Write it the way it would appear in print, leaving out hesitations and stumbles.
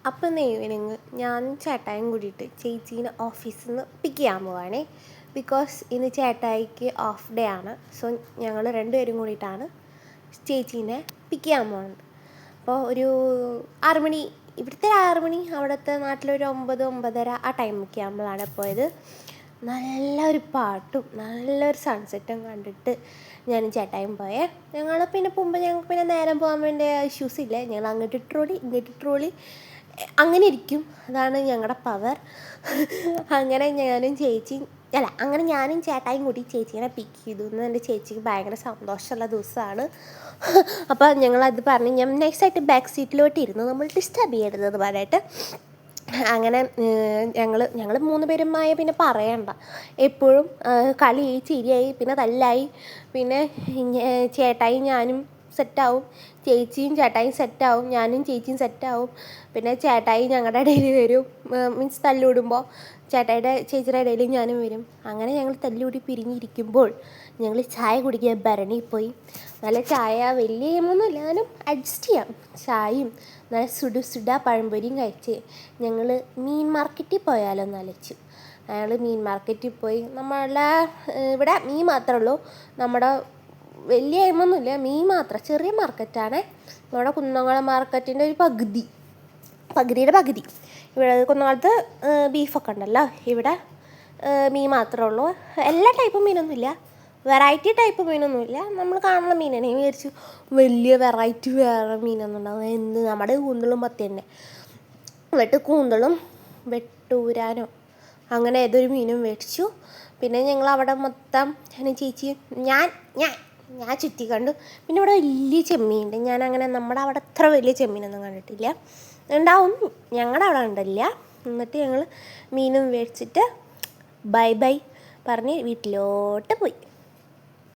അപ്പം ഈവനിങ് ഞാനും ചേട്ടായും കൂടിയിട്ട് ചേച്ചീനെ ഓഫീസിൽ നിന്ന് പിക്ക് ചെയ്യാൻ പോവാണേ. ബിക്കോസ് ഇന്ന് ചേട്ടായിക്ക് ഓഫ് ഡേ ആണ്. സോ ഞങ്ങൾ രണ്ടുപേരും കൂടിയിട്ടാണ് ചേച്ചീനെ പിക്ക് ചെയ്യാൻ പോകുന്നത്. അപ്പോൾ ഒരു 6 മണി, ഇവിടുത്തെ 6 മണി, അവിടുത്തെ നാട്ടിലൊരു 9-9:30 ആ ടൈമൊക്കെ ആകുമ്പോഴാണ് പോയത്. നല്ലൊരു പാട്ടും നല്ലൊരു സൺസെറ്റും കണ്ടിട്ട് ഞാനും ചേട്ടായും പോയേ. ഞങ്ങൾ പിന്നെ പോകുമ്പോൾ ഞങ്ങൾക്ക് പിന്നെ നേരം പോകാൻ വേണ്ടി ഇഷ്യൂസ് ഇല്ല. ഞങ്ങൾ അങ്ങോട്ട് ട്രോളി ഇങ്ങോട്ട് ട്രോളി അങ്ങനെ ഇരിക്കും. അതാണ് ഞങ്ങളുടെ പവർ. അങ്ങനെ ഞാനും ചേട്ടായും കൂടി ചേച്ചീനെ പിക്ക് ചെയ്തു. എന്ന് എൻ്റെ ചേച്ചിക്ക് ഭയങ്കര സന്തോഷമുള്ള ദിവസമാണ്. അപ്പോൾ ഞങ്ങളത് പറഞ്ഞ് ഞാൻ നെക്സ്റ്റായിട്ട് ബാക്ക് സീറ്റിലോട്ട് ഇരുന്നു, നമ്മൾ ഡിസ്റ്റർബ് ചെയ്യരുതെന്ന് പറഞ്ഞിട്ട്. അങ്ങനെ ഞങ്ങൾ 3 പേരുമായ പിന്നെ പറയണ്ട, എപ്പോഴും കളിയായി ചിരിയായി പിന്നെ തല്ലായി. പിന്നെ ചേട്ടായി ഞാനും സെറ്റാവും, ചേച്ചിയും ചേട്ടായും സെറ്റാവും, ഞാനും ചേച്ചിയും സെറ്റാവും. പിന്നെ ചേട്ടായി ഞങ്ങളുടെ ഇടയിൽ വരും, മീൻസ് തല്ലുവിടുമ്പോൾ ചേച്ചിയുടെ ഇടയിൽ ഞാനും വരും. അങ്ങനെ ഞങ്ങൾ തല്ലുകൂടി പിരിഞ്ഞിരിക്കുമ്പോൾ ഞങ്ങൾ ചായ കുടിക്കാൻ ഭരണിയിൽ പോയി. നല്ല ചായ, വലിയ എമൊന്നുമില്ല, എന്നാലും അഡ്ജസ്റ്റ് ചെയ്യാം. ചായയും നല്ല സുഡ പഴംപൊരിയും കഴിച്ച് ഞങ്ങൾ മീൻ മാർക്കറ്റിൽ പോയാലോ എന്ന് ആലോചിച്ചു. ഞങ്ങൾ മീൻ മാർക്കറ്റിൽ പോയി. നമ്മളെ ഇവിടെ മീൻ മാത്രമേ ഉള്ളൂ, നമ്മുടെ വലിയ എമൊന്നുമില്ല, മീൻ മാത്രം. ചെറിയ മാർക്കറ്റാണ് നമ്മുടെ കുന്നംകുളം മാർക്കറ്റിൻ്റെ ഒരു പകുതിയുടെ പകുതി. ഇവിടെ കുന്നംകുളത്ത് ബീഫൊക്കെ ഉണ്ടല്ലോ, ഇവിടെ മീൻ മാത്രമേ ഉള്ളൂ. എല്ലാ ടൈപ്പ് മീനൊന്നുമില്ല, വെറൈറ്റി ടൈപ്പ് മീനൊന്നുമില്ല. നമ്മൾ കാണുന്ന മീനാണ്. ഞാൻ വിചാരിച്ചു വലിയ വെറൈറ്റി വേറെ മീനൊന്നും ഉണ്ടാവും. നമ്മുടെ കൂന്തളും മത്തി തന്നെ. കൂന്തളും വെട്ടൂരാനോ അങ്ങനെ ഏതൊരു മീനും മേടിച്ചു. പിന്നെ ഞങ്ങൾ അവിടെ മൊത്തം ചേച്ചി ഞാൻ ചുറ്റി കണ്ടു. പിന്നെ ഇവിടെ വലിയ ചെമ്മീനുണ്ട്. ഞാനങ്ങനെ നമ്മുടെ അവിടെ അത്ര വലിയ ചെമ്മീനൊന്നും കണ്ടിട്ടില്ല. ഉണ്ടാവും, ഞങ്ങളുടെ അവിടെ ഉണ്ടല്ല. എന്നിട്ട് ഞങ്ങൾ മീനും മേടിച്ചിട്ട് ബൈ പറഞ്ഞ് വീട്ടിലോട്ട് പോയി.